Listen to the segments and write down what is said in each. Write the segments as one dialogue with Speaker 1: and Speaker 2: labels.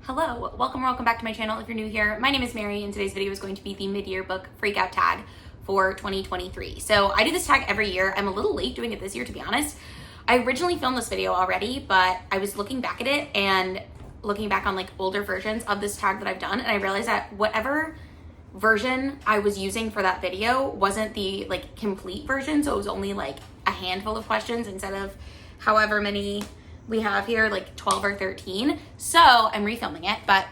Speaker 1: Hello, welcome back to my channel. If you're new here, my name is Mary and today's video is going to be the mid-year book Freakout tag for 2023. So I do this tag every year. I'm a little late doing it this year, to be honest. I originally filmed this video already, but I was looking back at it and looking back on like older versions of this tag that I've done, and I realized that whatever version I was using for that video wasn't the like complete version, so it was only like a handful of questions instead of however many we have here, like 12 or 13. So I'm refilming it, but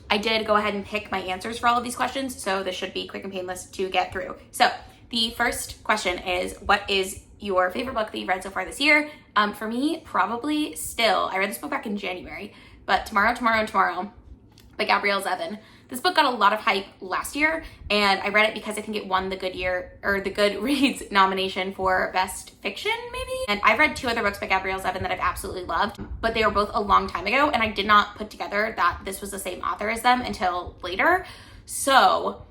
Speaker 1: I did go ahead and pick my answers for all of these questions, so this should be quick and painless to get through. So the first question is, what is your favorite book that you've read so far this year? For me, probably still, I read this book back in January, but Tomorrow by Gabrielle Zevin. This book got a lot of hype last year, and I read it because I think it won the Goodreads nomination for Best Fiction, maybe? And I've read two other books by Gabrielle Zevin that I've absolutely loved, but they were both a long time ago, and I did not put together that this was the same author as them until later. So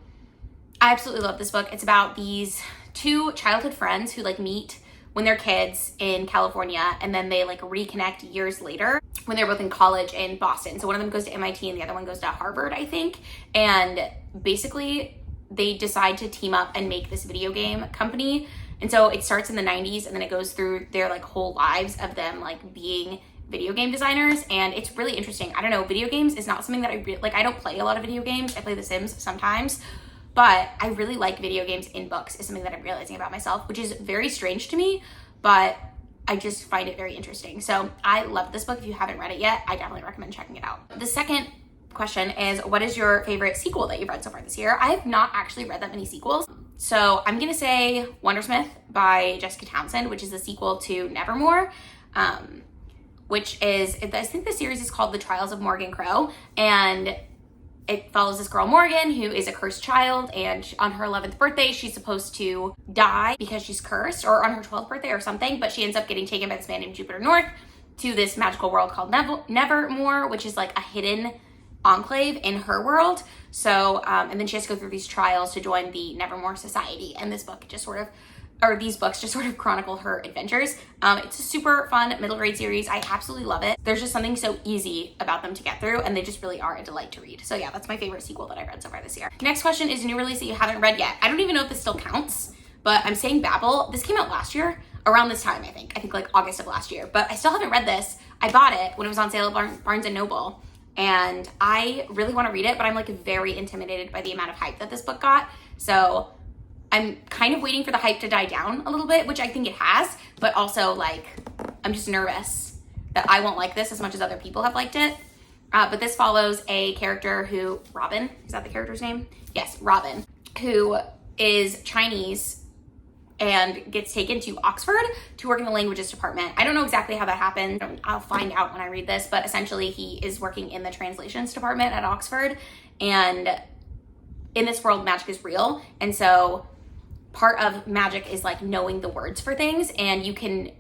Speaker 1: I absolutely love this book. It's about these two childhood friends who like meet when they're kids in California, and then they like reconnect years later when they're both in college in Boston. So one of them goes to MIT and the other one goes to Harvard, I think. And basically they decide to team up and make this video game company. And so it starts in the 90s and then it goes through their like whole lives of them like being video game designers. And it's really interesting. I don't know, video games is not something that I don't play a lot of video games. I play The Sims sometimes, but I really like video games in books is something that I'm realizing about myself, which is very strange to me, but I just find it very interesting. So I love this book. If you haven't read it yet, I definitely recommend checking it out. The second question is, what is your favorite sequel that you've read so far this year? I have not actually read that many sequels. So I'm gonna say Wondersmith by Jessica Townsend, which is the sequel to Nevermore, which is, I think the series is called The Trials of Morgan Crow, and it follows this girl, Morgan, who is a cursed child, and on her 11th birthday, she's supposed to die because she's cursed, or on her 12th birthday or something, but she ends up getting taken by this man named Jupiter North to this magical world called Nevermore, which is like a hidden enclave in her world. So, and then she has to go through these trials to join the Nevermore Society, and these books just sort of chronicle her adventures. It's a super fun middle grade series. I absolutely love it. There's just something so easy about them to get through, and they just really are a delight to read. So yeah, that's my favorite sequel that I've read so far this year. Next question is a new release that you haven't read yet. I don't even know if this still counts, but I'm saying Babel. This came out last year, around this time, I think like August of last year, but I still haven't read this. I bought it when it was on sale at Barnes & Noble, and I really want to read it, but I'm like very intimidated by the amount of hype that this book got. So I'm kind of waiting for the hype to die down a little bit, which I think it has, but also like, I'm just nervous that I won't like this as much as other people have liked it. But this follows a character who, Robin, is that the character's name? Yes, Robin, who is Chinese and gets taken to Oxford to work in the languages department. I don't know exactly how that happened. I'll find out when I read this, but essentially he is working in the translations department at Oxford. And in this world, magic is real. And so part of magic is like knowing the words for things, and you can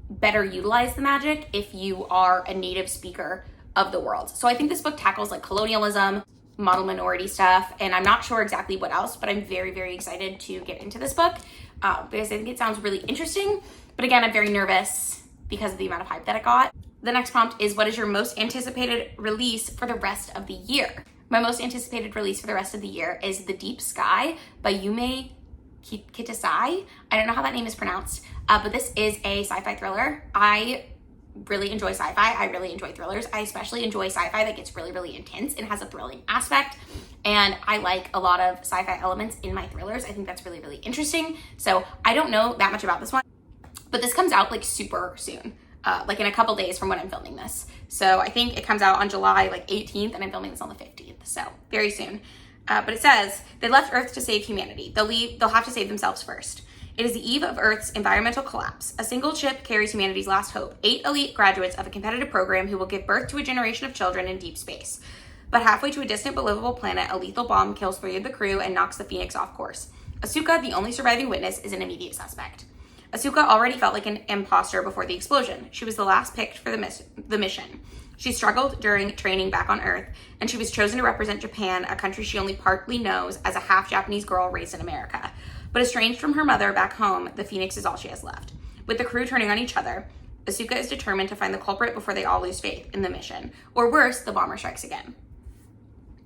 Speaker 1: better utilize the magic if you are a native speaker of the world. So I think this book tackles like colonialism, model minority stuff, and I'm not sure exactly what else, but I'm very, very excited to get into this book because I think it sounds really interesting. But again, I'm very nervous because of the amount of hype that it got. The next prompt is, what is your most anticipated release for the rest of the year? My most anticipated release for the rest of the year is The Deep Sky by Yume Kitasai. I don't know how that name is pronounced, but this is a sci-fi thriller. I really enjoy sci-fi. I really enjoy thrillers. I especially enjoy sci-fi that gets really, really intense and has a thrilling aspect. And I like a lot of sci-fi elements in my thrillers. I think that's really, really interesting. So I don't know that much about this one, but this comes out like super soon, like in a couple days from when I'm filming this. So I think it comes out on July like 18th, and I'm filming this on the 15th. So very soon. But it says, they left Earth to save humanity. They'll have to save themselves first. It is the eve of Earth's environmental collapse. A single ship carries humanity's last hope, 8 elite graduates of a competitive program who will give birth to a generation of children in deep space. But halfway to a distant but livable planet, a lethal bomb kills 3 of the crew and knocks the Phoenix off course. Asuka, the only surviving witness, is an immediate suspect. Asuka already felt like an imposter before the explosion. She was the last picked for the mission. She struggled during training back on Earth, and she was chosen to represent Japan, a country she only partly knows, as a half-Japanese girl raised in America. But estranged from her mother back home, the Phoenix is all she has left. With the crew turning on each other, Asuka is determined to find the culprit before they all lose faith in the mission. Or worse, the bomber strikes again.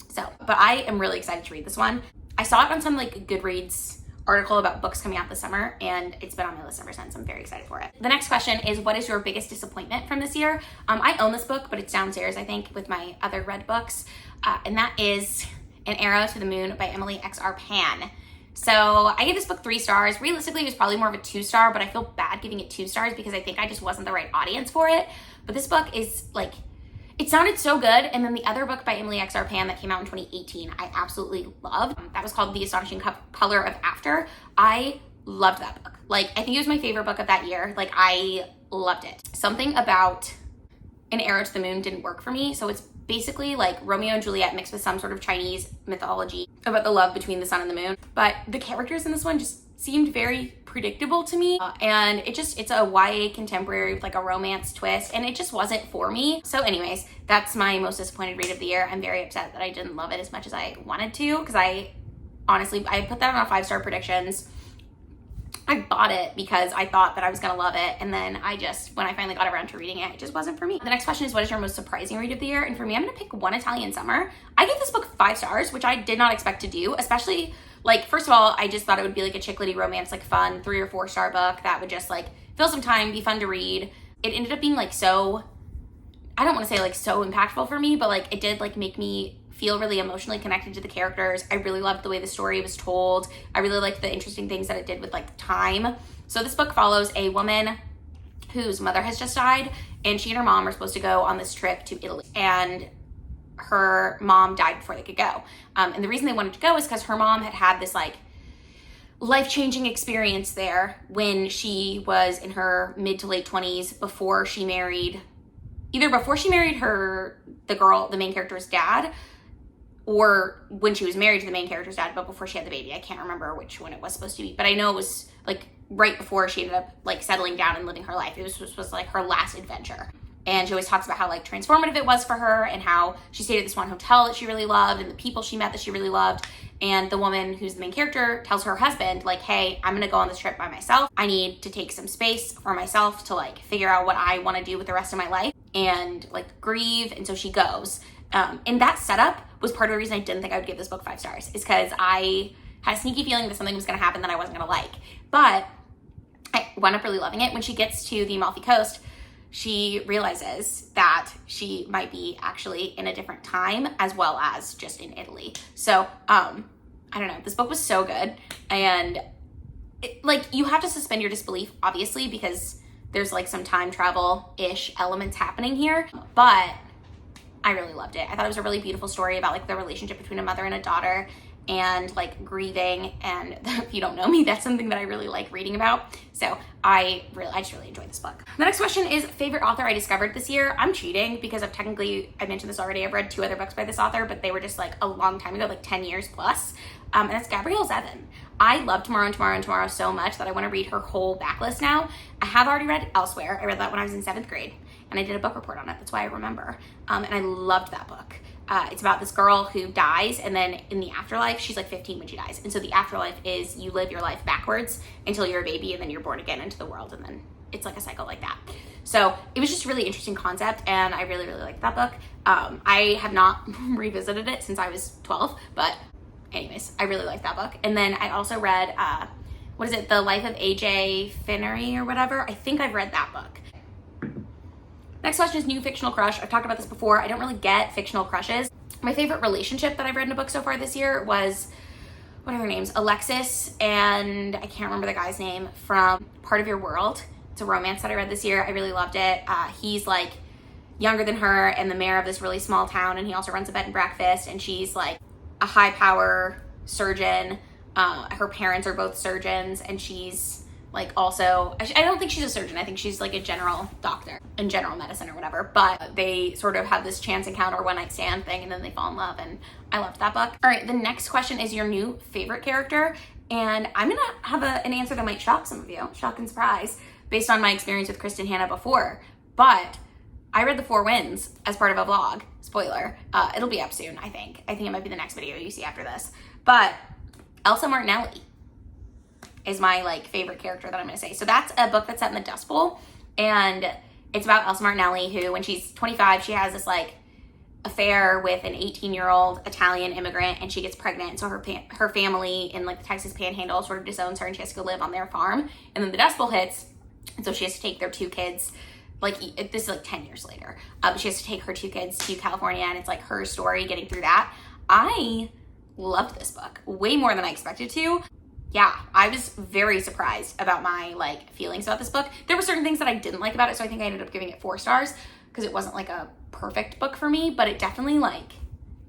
Speaker 1: So, but I am really excited to read this one. I saw it on some like Goodreads article about books coming out this summer, and it's been on my list ever since. I'm very excited for it. The next question is, what is your biggest disappointment from this year? I own this book, but it's downstairs, I think, with my other read books. And that is An Arrow to the Moon by Emily X.R. Pan. So I gave this book 3 stars. Realistically, it was probably more of a 2-star, but I feel bad giving it 2 stars because I think I just wasn't the right audience for it. But this book is like, it sounded so good. And then the other book by Emily X.R. Pan that came out in 2018, I absolutely loved. That was called The Astonishing Color of After. I loved that book. Like, I think it was my favorite book of that year. Like, I loved it. Something about An Arrow to the Moon didn't work for me. So it's basically like Romeo and Juliet mixed with some sort of Chinese mythology about the love between the sun and the moon. But the characters in this one just seemed very predictable to me. And it's a YA contemporary with like a romance twist, and it just wasn't for me. So anyways, that's my most disappointed read of the year. I'm very upset that I didn't love it as much as I wanted to, because I put that on a 5-star predictions. I bought it because I thought that I was gonna love it, and then when I finally got around to reading it, it just wasn't for me. The next question is, what is your most surprising read of the year? And for me, I'm gonna pick One Italian Summer. I gave this book 5 stars, which I did not expect to do, especially like, first of all, I just thought it would be like a chick litty romance, like fun 3 or 4 star book that would just like fill some time, be fun to read. It ended up being like so, I don't want to say like so impactful for me, but like it did like make me feel really emotionally connected to the characters. I really loved the way the story was told. I really liked the interesting things that it did with like time. So this book follows a woman whose mother has just died, and she and her mom are supposed to go on this trip to Italy, and her mom died before they could go. And the reason they wanted to go is because her mom had this like life-changing experience there when she was in her mid to late 20s, before she married the main character's dad, or when she was married to the main character's dad, but before she had the baby. I can't remember which one it was supposed to be, but I know it was like right before she ended up like settling down and living her life. It was like her last adventure. And she always talks about how like transformative it was for her, and how she stayed at this one hotel that she really loved, and the people she met that she really loved. And the woman who's the main character tells her husband, like, hey, I'm gonna go on this trip by myself. I need to take some space for myself to like figure out what I wanna do with the rest of my life and like grieve. And so she goes. And that setup was part of the reason I didn't think I would give this book 5 stars, is because I had a sneaky feeling that something was gonna happen that I wasn't gonna like. But I wound up really loving it. When she gets to the Amalfi Coast, she realizes that she might be actually in a different time, as well as just in Italy. So, I don't know, this book was so good. And you have to suspend your disbelief, obviously, because there's like some time travel-ish elements happening here, but I really loved it. I thought it was a really beautiful story about like the relationship between a mother and a daughter, and like grieving. And if you don't know me, that's something that I really like reading about. So I just really enjoyed this book. The next question is favorite author I discovered this year. I'm cheating because I mentioned this already. I've read 2 other books by this author, but they were just like a long time ago, like 10 years plus. And that's Gabrielle Zevin. I love Tomorrow and Tomorrow and Tomorrow so much that I want to read her whole backlist now. I have already read Elsewhere. I read that when I was in 7th grade, and I did a book report on it. That's why I remember. And I loved that book. It's about this girl who dies, and then in the afterlife, she's like 15 when she dies. And so the afterlife is you live your life backwards until you're a baby, and then you're born again into the world, and then it's like a cycle like that. So it was just a really interesting concept, and I really, really liked that book. I have not revisited it since I was 12, but anyways, I really liked that book. And then I also read, The Life of A.J. Finnery or whatever. I think I've read that book. Next question is new fictional crush. I've talked about this before. I don't really get fictional crushes. My favorite relationship that I've read in a book so far this year was, what are their names? Alexis and I can't remember the guy's name from Part of Your World. It's a romance that I read this year. I really loved it. He's like younger than her and the mayor of this really small town, and he also runs a bed and breakfast, and she's like a high power surgeon. Her parents are both surgeons, and she's like also, I don't think she's a surgeon. I think she's like a general doctor in general medicine or whatever, but they sort of have this chance encounter, one night stand thing, and then they fall in love, and I loved that book. All right, the next question is your new favorite character, and I'm gonna have an answer that might shock some of you, shock and surprise, based on my experience with Kristen Hanna before, but I read The Four Winds as part of a vlog, spoiler. It'll be up soon, I think. I think it might be the next video you see after this, but Elsa Martinelli is my like favorite character that I'm gonna say. So that's a book that's set in the Dust Bowl, and It's about Elsa Martinelli, who when she's 25, she has this like affair with an 18-year-old Italian immigrant, and she gets pregnant. So her family in like the Texas Panhandle sort of disowns her, and she has to go live on their farm. And then the Dust Bowl hits, and so she has to take their 2 kids. Like, this is like 10 years later. She has to take her 2 kids to California, and it's like her story getting through that. I loved this book way more than I expected to. Yeah, I was very surprised about my like feelings about this book. There were certain things that I didn't like about it, so I think I ended up giving it 4 stars because it wasn't like a perfect book for me, but it definitely like,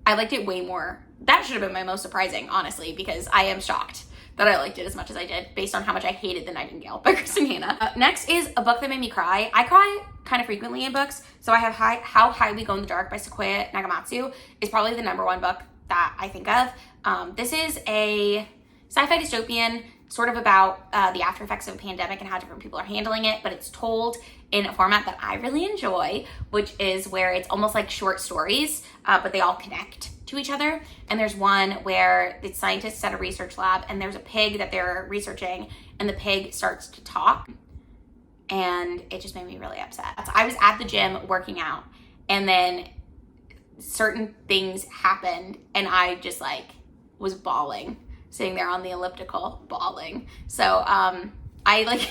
Speaker 1: I liked it way more. That should have been my most surprising, honestly, because I am shocked that I liked it as much as I did based on how much I hated The Nightingale by Kristen Hanna. Next is a book that made me cry. I cry kind of frequently in books, so I have How High We Go in the Dark by Sequoia Nagamatsu is probably the #1 book that I think of. This is a sci-fi dystopian, sort of about the after effects of a pandemic and how different people are handling it, but it's told in a format that I really enjoy, which is where it's almost like short stories, but they all connect to each other. And there's one where it's scientists at a research lab, and there's a pig that they're researching, and the pig starts to talk, and it just made me really upset. I was at the gym working out, and then certain things happened, and I just like was bawling, sitting there on the elliptical, bawling. So I like,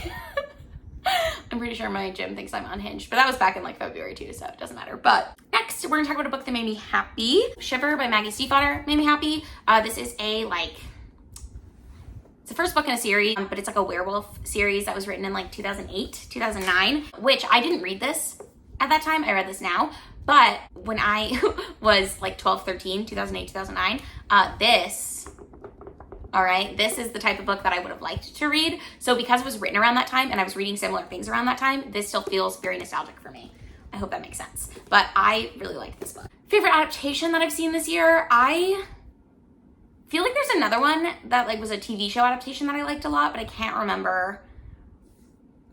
Speaker 1: I'm pretty sure my gym thinks I'm unhinged, but that was back in like February too, so it doesn't matter. But next, we're gonna talk about a book that made me happy. Shiver by Maggie Stiefvater made me happy. This is a like, it's the first book in a series, but it's like a werewolf series that was written in like 2008, 2009, which I didn't read this at that time. I read this now, but when I was like 12, 13, 2008, 2009, this is the type of book that I would have liked to read. So because it was written around that time and I was reading similar things around that time, this still feels very nostalgic for me. I hope that makes sense. But I really liked this book. Favorite adaptation that I've seen this year? I feel like there's another one that like was a TV show adaptation that I liked a lot, but I can't remember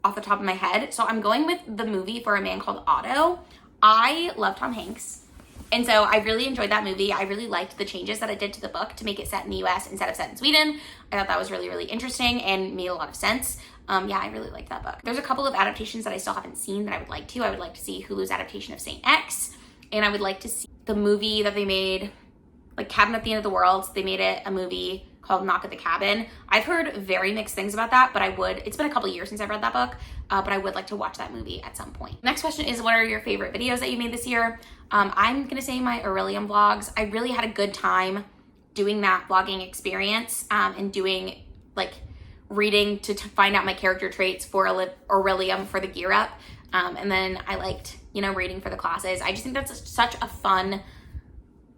Speaker 1: off the top of my head. So I'm going with the movie For a Man Called Otto. I love Tom Hanks. And so I really enjoyed that movie. I really liked the changes that it did to the book to make it set in the US instead of set in Sweden. I thought that was really, really interesting and made a lot of sense. Yeah, I really liked that book. There's a couple of adaptations that I still haven't seen that I would like to. I would like to see Hulu's adaptation of Saint X, and I would like to see the movie that they made, like Cabin at the End of the World. They made it a movie called Knock at the Cabin. I've heard very mixed things about that, but it's been a couple years since I've read that book, but I would like to watch that movie at some point. Next question is, what are your favorite videos that you made this year? I'm gonna say my Aurelium vlogs. I really had a good time doing that vlogging experience and doing like reading to find out my character traits for Aurelium for the gear up. And then I liked, reading for the classes. I just think that's such a fun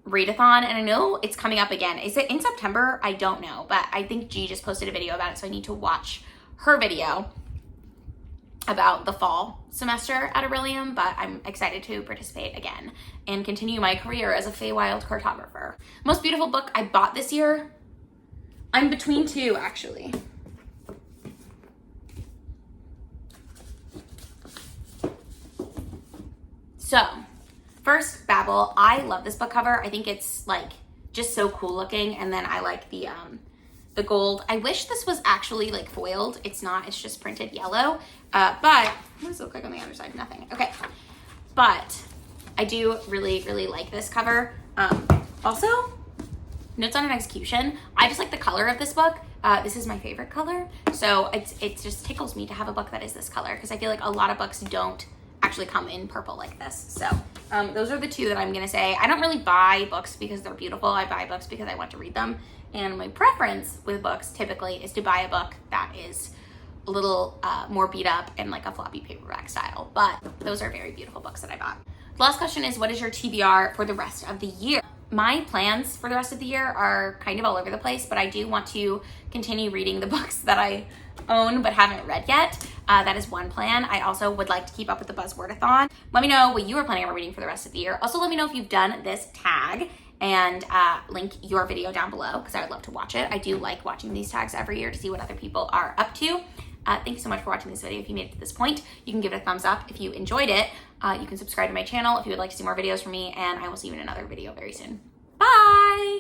Speaker 1: readathon, and I know it's coming up again. Is it in September? I don't know, but I think G just posted a video about it, so I need to watch her video about the fall semester at Aurelium, but I'm excited to participate again and continue my career as a Feywild cartographer. Most beautiful book I bought this year? I'm between 2, actually. So, first, Babel. I love this book cover. I think it's like just so cool looking, and then I like the gold. I wish this was actually like foiled. It's not. It's just printed yellow. But what does it look like on the other side? Nothing. Okay. But I do really, really like this cover. Also, notes on an execution. I just like the color of this book. This is my favorite color. So it just tickles me to have a book that is this color, because I feel like a lot of books don't actually come in purple like this. So those are the 2 that I'm gonna say. I don't really buy books because they're beautiful. I buy books because I want to read them. And my preference with books typically is to buy a book that is a little more beat up and like a floppy paperback style. But those are very beautiful books that I bought. The last question is, what is your TBR for the rest of the year? My plans for the rest of the year are kind of all over the place, but I do want to continue reading the books that I own but haven't read yet. That is one plan. I also would like to keep up with the Buzzwordathon. Let me know what you are planning on reading for the rest of the year. Also, let me know if you've done this tag, and link your video down below because I would love to watch it. I do like watching these tags every year to see what other people are up to. Thank you so much for watching this video. If you made it to this point, you can give it a thumbs up if you enjoyed it. You can subscribe to my channel if you would like to see more videos from me, and I will see you in another video very soon. Bye!